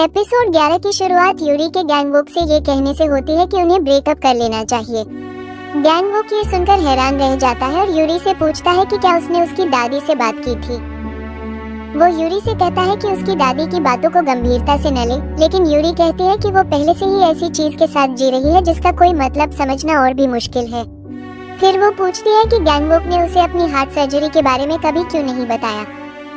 Episode 11 की शुरुआत Yuri के गैंगवॉक से ये कहने से होती है कि उन्हें ब्रेकअप कर लेना चाहिए। गैंगवॉक ये सुनकर हैरान रह जाता है और यूरी से पूछता है कि क्या उसने उसकी दादी से बात की थी। वो यूरी से कहता है कि उसकी दादी की बातों को गंभीरता से न ले, लेकिन यूरी कहती है कि वो पहले से ही ऐसी चीज के साथ जी रही है जिसका कोई मतलब समझना और भी मुश्किल है। फिर वो पूछती है कि गैंगवॉक ने उसे अपनी हार्ट सर्जरी के बारे में कभी क्यों नहीं बताया।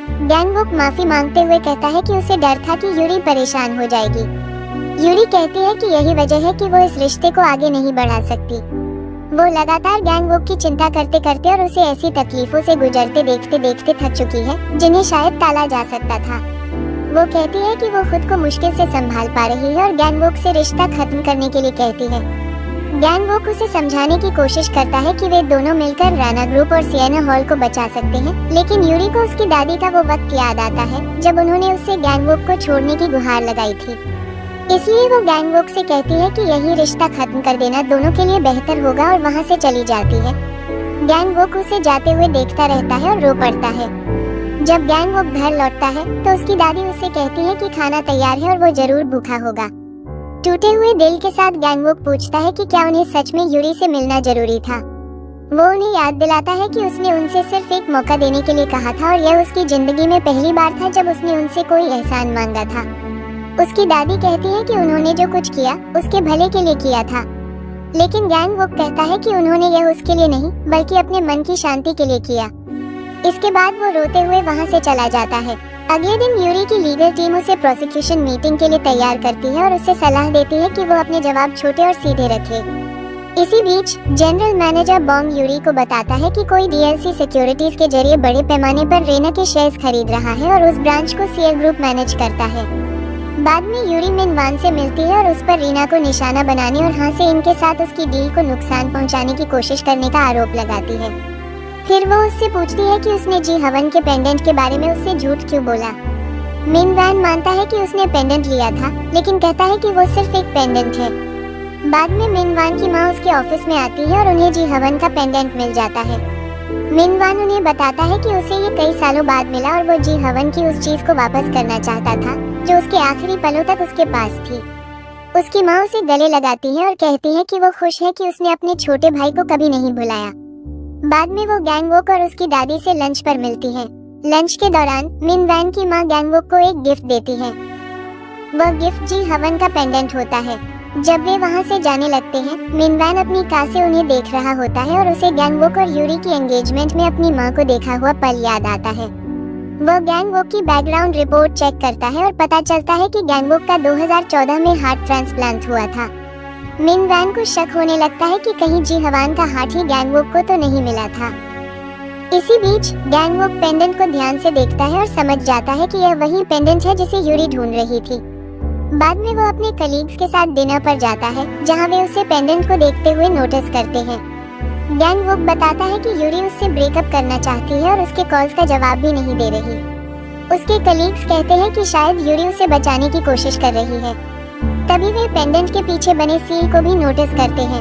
गैंगवॉक माफी मांगते हुए कहता है कि उसे डर था कि यूरी परेशान हो जाएगी। यूरी कहती है कि यही वजह है कि वो इस रिश्ते को आगे नहीं बढ़ा सकती। वो लगातार गैंगवॉक की चिंता करते करते और उसे ऐसी तकलीफों से गुजरते देखते देखते थक चुकी है जिन्हें शायद टाला जा सकता था। वो कहती है कि वो खुद को मुश्किल से संभाल पा रही है और गैंगवॉक से रिश्ता खत्म करने के लिए कहती है। गैंगवॉक उसे समझाने की कोशिश करता है कि वे दोनों मिलकर राना ग्रुप और सिएना हॉल को बचा सकते हैं, लेकिन यूरी को उसकी दादी का वो वक्त याद आता है जब उन्होंने उससे गैंगवॉक को छोड़ने की गुहार लगाई थी। इसलिए वो गैंगवॉक से कहती है कि यही रिश्ता खत्म कर देना दोनों के लिए बेहतर होगा और वहाँ से चली जाती है। गैंगवॉक उसे जाते हुए देखता रहता है और रो पड़ता है। जब गैंगवॉक घर लौटता है तो उसकी दादी उससे कहती है कि खाना तैयार है और वो जरूर भूखा होगा। टूटे हुए दिल के साथ गैंगवॉक पूछता है कि क्या उन्हें सच में यूरी से मिलना जरूरी था। वो उन्हें याद दिलाता है कि उसने उनसे सिर्फ एक मौका देने के लिए कहा था और यह उसकी जिंदगी में पहली बार था जब उसने उनसे कोई एहसान मांगा था। उसकी दादी कहती है कि उन्होंने जो कुछ किया उसके भले के लिए किया था, लेकिन गैंगवॉक कहता है कि उन्होंने यह उसके लिए नहीं बल्कि अपने मन की शांति के लिए किया। इसके बाद वो रोते हुए वहाँ से चला जाता है। अगले दिन यूरी की लीगल टीम उसे प्रोसिक्यूशन मीटिंग के लिए तैयार करती है और उसे सलाह देती है कि वो अपने जवाब छोटे और सीधे रखे। इसी बीच जनरल मैनेजर बॉन्ग यूरी को बताता है कि कोई डीएलसी सिक्योरिटीज के जरिए बड़े पैमाने पर रेना के शेयर्स खरीद रहा है और उस ब्रांच को सीएल ग्रुप मैनेज करता है। बाद में यूरी मिन वान से मिलती है और उस पर रीना को निशाना बनाने और हाँ से इनके साथ उसकी डील को नुकसान पहुँचाने की कोशिश करने का आरोप लगाती है। फिर वो उससे पूछती है कि उसने जी हवन के पेंडेंट के बारे में उससे झूठ क्यों बोला। मिन वैन मानता है कि उसने पेंडेंट लिया था, लेकिन कहता है कि वो सिर्फ एक पेंडेंट है। बाद में मिन वान की माँ उसके ऑफिस में आती है और उन्हें जी हवन का पेंडेंट मिल जाता है। मिन वान उन्हें बताता है कि उसे ये कई सालों बाद मिला और वो जी हवन की उस चीज को वापस करना चाहता था जो उसके आखिरी पलों तक उसके पास थी। उसकी माँ उसे गले लगाती है और कहती है कि वो खुश है कि उसने अपने छोटे भाई को कभी नहीं भुलाया। बाद में वो गैंगवॉक और उसकी दादी से लंच पर मिलती है। लंच के दौरान मिन वैन की माँ गैंगवॉक को एक गिफ्ट देती है। वह गिफ्ट जी हवन का पेंडेंट होता है। जब वे वहाँ से जाने लगते हैं, मिन वैन अपनी कार से उन्हें देख रहा होता है और उसे गैंगवॉक और यूरी की एंगेजमेंट में अपनी माँ को देखा हुआ पल याद आता है। वह गैंगवॉक की बैकग्राउंड रिपोर्ट चेक करता है और पता चलता है कि गैंगवॉक का 2014 में हार्ट ट्रांसप्लांट हुआ था। मिन वैन को शक होने लगता है कि कहीं जी हवान का हार्ट ही गैंगवॉक को तो नहीं मिला था। इसी बीच गैंगवॉक पेंडेंट को ध्यान से देखता है और समझ जाता है कि यह वही पेंडेंट है जिसे यूरी ढूंढ रही थी। बाद में वो अपने कलीग्स के साथ डिनर पर जाता है जहां वे उसे पेंडेंट को देखते हुए नोटिस करते हैं। गैंगवॉक बताता है कि यूरी उससे ब्रेकअप करना चाहती है और उसके कॉल्स का जवाब भी नहीं दे रही। उसके कलीग्स कहते हैं कि शायद यूरी उसे बचाने की कोशिश कर रही है। तभी वे पेंडेंट के पीछे बने सील को भी नोटिस करते हैं।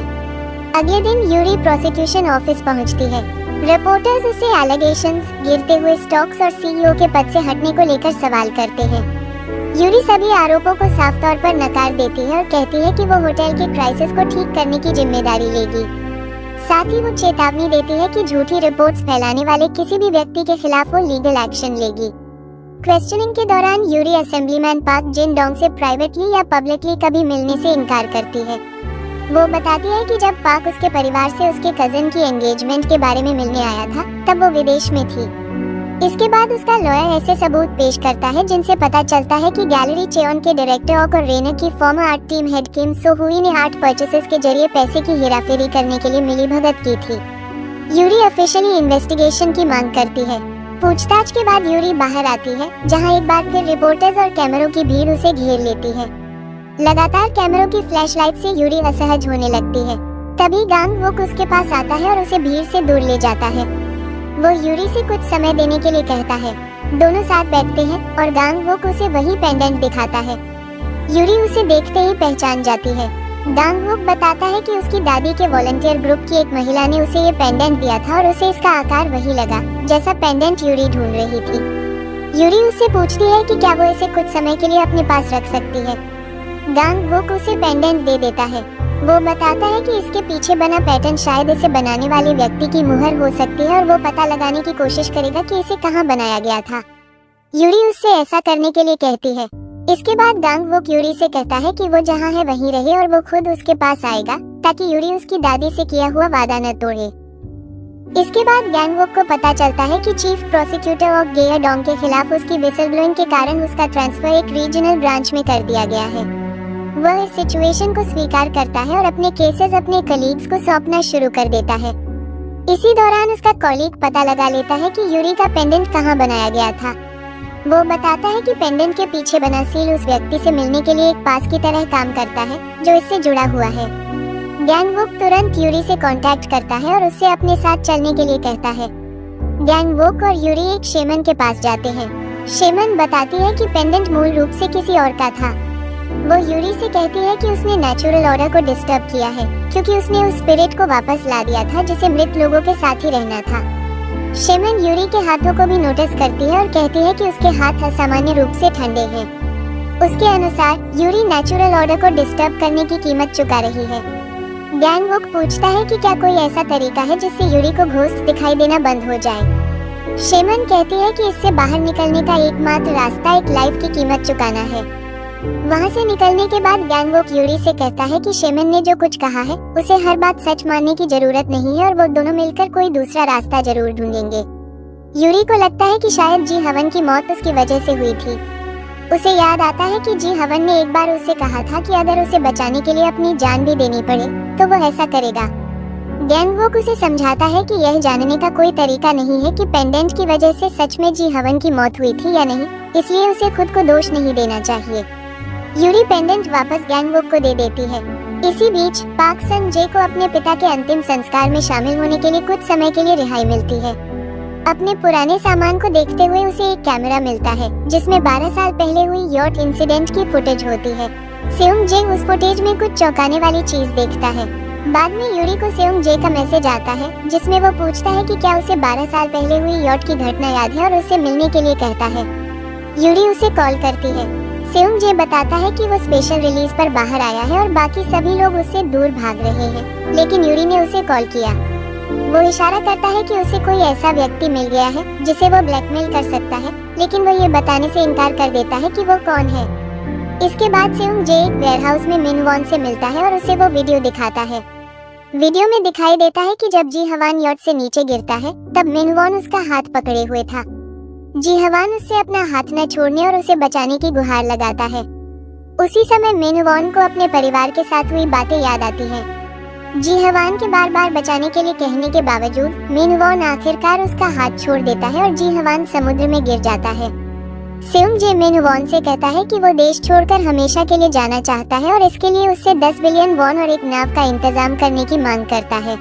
अगले दिन यूरी प्रोसिक्यूशन ऑफिस पहुंचती है। रिपोर्टर्स उसे एलिगेशंस, गिरते हुए स्टॉक्स और सीईओ के पद से हटने को लेकर सवाल करते हैं। यूरी सभी आरोपों को साफ तौर पर नकार देती है और कहती है कि वो होटल के क्राइसिस को ठीक करने की जिम्मेदारी लेगी। साथ ही वो चेतावनी देती है कि झूठी रिपोर्ट्स फैलाने वाले किसी भी व्यक्ति के खिलाफ वो लीगल एक्शन लेगी। क्वेश्चनिंग के दौरान यूरी असेंबलीमैन पार्क जिन डोंग से प्राइवेटली या पब्लिकली कभी मिलने से इनकार करती है। वो बताती है कि जब पार्क उसके परिवार से उसके कजिन की एंगेजमेंट के बारे में मिलने आया था तब वो विदेश में थी। इसके बाद उसका लॉयर ऐसे सबूत पेश करता है जिनसे पता चलता है कि गैलरी चेओन के डायरेक्टर और रेना की फॉर्मर आर्ट टीम हेड किम सो हुई ने आर्ट परचेसेस के जरिए पैसे की हेराफेरी करने के लिए मिलीभगत की थी। यूरी ऑफिशियली इन्वेस्टिगेशन की मांग करती है। पूछताछ के बाद यूरी बाहर आती है जहां एक बार फिर रिपोर्टर्स और कैमरों की भीड़ उसे घेर लेती है। लगातार कैमरों की फ्लैशलाइट से यूरी असहज होने लगती है। तभी गैंगवॉक उसके पास आता है और उसे भीड़ से दूर ले जाता है। वो यूरी से कुछ समय देने के लिए कहता है। दोनों साथ बैठते हैं और गैंगवॉक उसे वही पेंडेंट दिखाता है। यूरी उसे देखते ही पहचान जाती है। गैंगवॉक बताता है कि उसकी दादी के वॉलंटियर ग्रुप की एक महिला ने उसे ये पेंडेंट दिया था और उसे इसका आकार वही लगा जैसा पेंडेंट यूरी ढूंढ रही थी। यूरी उससे पूछती है कि क्या वो इसे कुछ समय के लिए अपने पास रख सकती है। गांग वोक उसे पेंडेंट दे देता है। वो बताता है कि इसके पीछे बना पैटर्न शायद इसे बनाने वाले व्यक्ति की मुहर हो सकती है और वो पता लगाने की कोशिश करेगा कि इसे कहाँ बनाया गया था। यूरी उससे ऐसा करने के लिए कहती है। इसके बाद गांग वोक यूरी से कहता है कि वो जहाँ है वहीं रहे और वो खुद उसके पास आएगा ताकि यूरी उसकी दादी से किया हुआ वादा न तोड़े। इसके बाद गैंगवॉक को पता चलता है कि चीफ प्रोसिक्यूटर ऑफ गेयरडोंग के खिलाफ उसकी विसल ब्लोइंग के कारण उसका ट्रांसफर एक रीजनल ब्रांच में कर दिया गया है। वह इस सिचुएशन को स्वीकार करता है और अपने केसेस अपने कलीग्स को सौंपना शुरू कर देता है। इसी दौरान उसका कॉलीग पता लगा लेता है कि यूरी का पेंडेंट कहाँ बनाया गया था। वो बताता है कि पेंडेंट के पीछे बना सील उस व्यक्ति से मिलने के लिए एक पास की तरह काम करता है जो इससे जुड़ा हुआ है। गैंगवॉक तुरंत यूरी से कांटेक्ट करता है और उससे अपने साथ चलने के लिए कहता है। गैंगवॉक और यूरी एक शेमन के पास जाते हैं। शेमन बताती है कि पेंडेंट मूल रूप से किसी और का था। वो यूरी से कहती है कि उसने नेचुरल ऑर्डर को डिस्टर्ब किया है क्योंकि उसने उस स्पिरिट को वापस ला दिया था जिसे मृत लोगों के साथ ही रहना था। शेमन यूरी के हाथों को भी नोटिस करती है और कहती है कि उसके हाथ असामान्य रूप से ठंडे हैं। उसके अनुसार यूरी नेचुरल ऑर्डर को डिस्टर्ब करने की कीमत चुका रही है। गैंगवॉक पूछता है कि क्या कोई ऐसा तरीका है जिससे यूरी को घोस्ट दिखाई देना बंद हो जाए। शेमन कहती है कि इससे बाहर निकलने का एकमात्र रास्ता एक लाइफ की कीमत चुकाना है। वहाँ से निकलने के बाद गैंगवॉक यूरी से कहता है कि शेमन ने जो कुछ कहा है उसे हर बात सच मानने की जरूरत नहीं है और वो दोनों मिलकर कोई दूसरा रास्ता जरूर ढूंढेंगे। यूरी को लगता है कि शायद जी हवन की मौत उसकी वजह से हुई थी। उसे याद आता है कि जी हवन ने एक बार उससे कहा था कि अगर उसे बचाने के लिए अपनी जान भी देनी पड़े तो वो ऐसा करेगा। गैंगवॉक उसे समझाता है कि यह जानने का कोई तरीका नहीं है कि पेंडेंट की वजह से सच में जी हवन की मौत हुई थी या नहीं, इसलिए उसे खुद को दोष नहीं देना चाहिए। यूरी पेंडेंट वापस गैंगवॉक को दे देती है। इसी बीच पाक सन जे को अपने पिता के अंतिम संस्कार में शामिल होने के लिए कुछ समय के लिए रिहाई मिलती है। अपने पुराने सामान को देखते हुए उसे एक कैमरा मिलता है जिसमें 12 साल पहले हुई यॉट इंसिडेंट की फुटेज होती है। सेउंग जे उस फुटेज में कुछ चौंकाने वाली चीज देखता है। बाद में यूरी को सेउंग जे का मैसेज आता है जिसमें वो पूछता है कि क्या उसे 12 साल पहले हुई यॉट की घटना याद है और उससे मिलने के लिए कहता है। यूरी उसे कॉल करती है। सेउंग जे बताता है कि वो स्पेशल रिलीज पर बाहर आया है और बाकी सभी लोग उससे दूर भाग रहे हैं, लेकिन यूरी ने उसे कॉल किया। वो इशारा करता है कि उसे कोई ऐसा व्यक्ति मिल गया है जिसे वो ब्लैकमेल कर सकता है, लेकिन वो ये बताने से इनकार कर देता है कि वो कौन है। इसके बाद सेउंग जे एक वेयरहाउस में मिनवॉन से मिलता है और उसे वो वीडियो दिखाता है। वीडियो में दिखाई देता है कि जब जी हवान यॉट से नीचे गिरता है तब मिनवॉन उसका हाथ पकड़े हुए था। जी हवान उससे अपना हाथ न छोड़ने और उसे बचाने की गुहार लगाता है। उसी समय मिनवॉन को अपने परिवार के साथ हुई बातें याद आती हैं। जी हवान के बार बार बचाने के लिए कहने के बावजूद मिनवॉन आखिरकार उसका हाथ छोड़ देता है और जी हवान समुद्र में गिर जाता है। सेउंग जे मिनवॉन से कहता है कि वो देश छोड़कर हमेशा के लिए जाना चाहता है और इसके लिए उससे 10 बिलियन वॉन और एक नाव का इंतजाम करने की मांग करता है।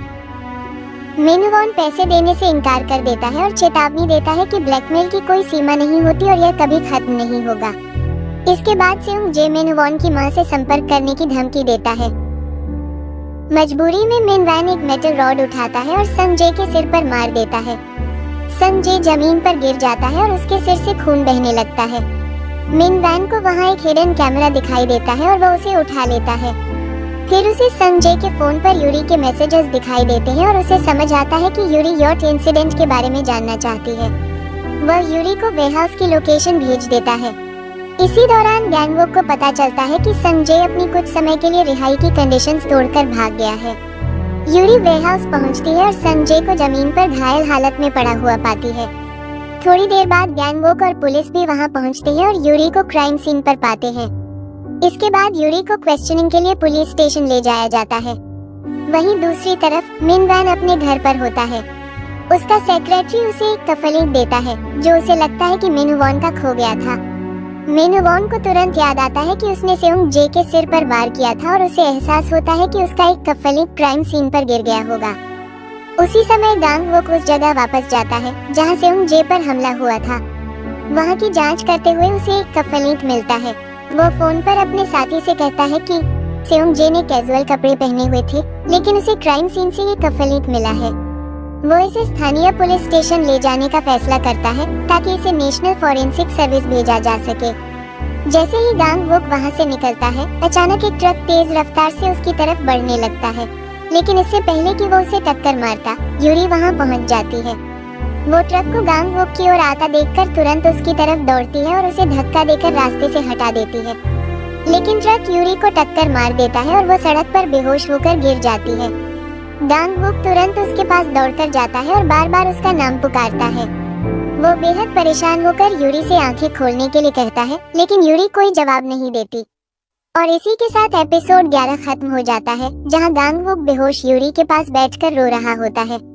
मिनवॉन पैसे देने से इनकार कर देता है और चेतावनी देता है कि ब्लैकमेल की कोई सीमा नहीं होती और यह कभी खत्म नहीं होगा। इसके बाद सेउंग जे मिनवॉन की मां से संपर्क करने की धमकी देता है। मजबूरी में मिनवॉन एक मेटल रॉड उठाता है और संजय के सिर पर मार देता है। संजय जमीन पर गिर जाता है और उसके सिर से खून बहने लगता है। मिनवॉन को वहाँ एक हिडन कैमरा दिखाई देता है और वो उसे उठा लेता है। फिर उसे संजय के फोन पर यूरी के मैसेजेस दिखाई देते हैं और उसे समझ आता है कि यूरी यॉट इंसिडेंट के बारे में जानना चाहती है। वह यूरी को वेयरहाउस की लोकेशन भेज देता है। इसी दौरान गैंगवॉक को पता चलता है कि संजय अपनी कुछ समय के लिए रिहाई की कंडीशंस तोड़कर भाग गया है। यूरी वेयरहाउस पहुंचती है और संजय को जमीन पर घायल हालत में पड़ा हुआ पाती है। थोड़ी देर बाद गैंगवॉक और पुलिस भी वहां पहुंचती है और यूरी को क्राइम सीन पर पाते हैं। इसके बाद यूरी को क्वेश्चनिंग के लिए पुलिस स्टेशन ले जाया जाता है। वहीं दूसरी तरफ मिनवॉन अपने घर पर होता है। उसका सेक्रेटरी उसे एक कफलिंग देता है जो उसे लगता है कि मिनवॉन का खो गया था। मिनवॉन को तुरंत याद आता है कि उसने सेउंग जे के सिर पर वार किया था और उसे एहसास होता है कि उसका एक कफलिंग क्राइम सीन पर गिर गया होगा। उसी समय गैंगवॉक उस जगह वापस जाता है जहां सेउंग जे पर हमला हुआ था। वहां की जांच करते हुए उसे एक कफलिंग मिलता है। वो फोन पर अपने साथी से कहता है कि सेउंग जे ने कैजुअल कपड़े पहने हुए थे, लेकिन उसे क्राइम सीन से ये कफलिंग मिला है। वो इसे स्थानीय पुलिस स्टेशन ले जाने का फैसला करता है ताकि इसे नेशनल फॉरेंसिक सर्विस भेजा जा सके। जैसे ही गांग वुक वहां से निकलता है, अचानक एक ट्रक तेज रफ्तार से उसकी तरफ बढ़ने लगता है, लेकिन इससे पहले कि वो उसे टक्कर मारता, यूरी वहां पहुंच जाती है। वो ट्रक को गांग वुक की ओर आता देखकर तुरंत उसकी तरफ दौड़ती है और उसे धक्का देकर रास्ते से हटा देती है, लेकिन ट्रक यूरी को टक्कर मार देता है और वो सड़क पर बेहोश होकर गिर जाती है। गांग वुक तुरंत उसके पास दौड़कर जाता है और बार बार उसका नाम पुकारता है। वो बेहद परेशान होकर यूरी से आंखें खोलने के लिए कहता है, लेकिन यूरी कोई जवाब नहीं देती। और इसी के साथ एपिसोड 11 खत्म हो जाता है, जहां गांग वुक बेहोश यूरी के पास बैठकर रो रहा होता है।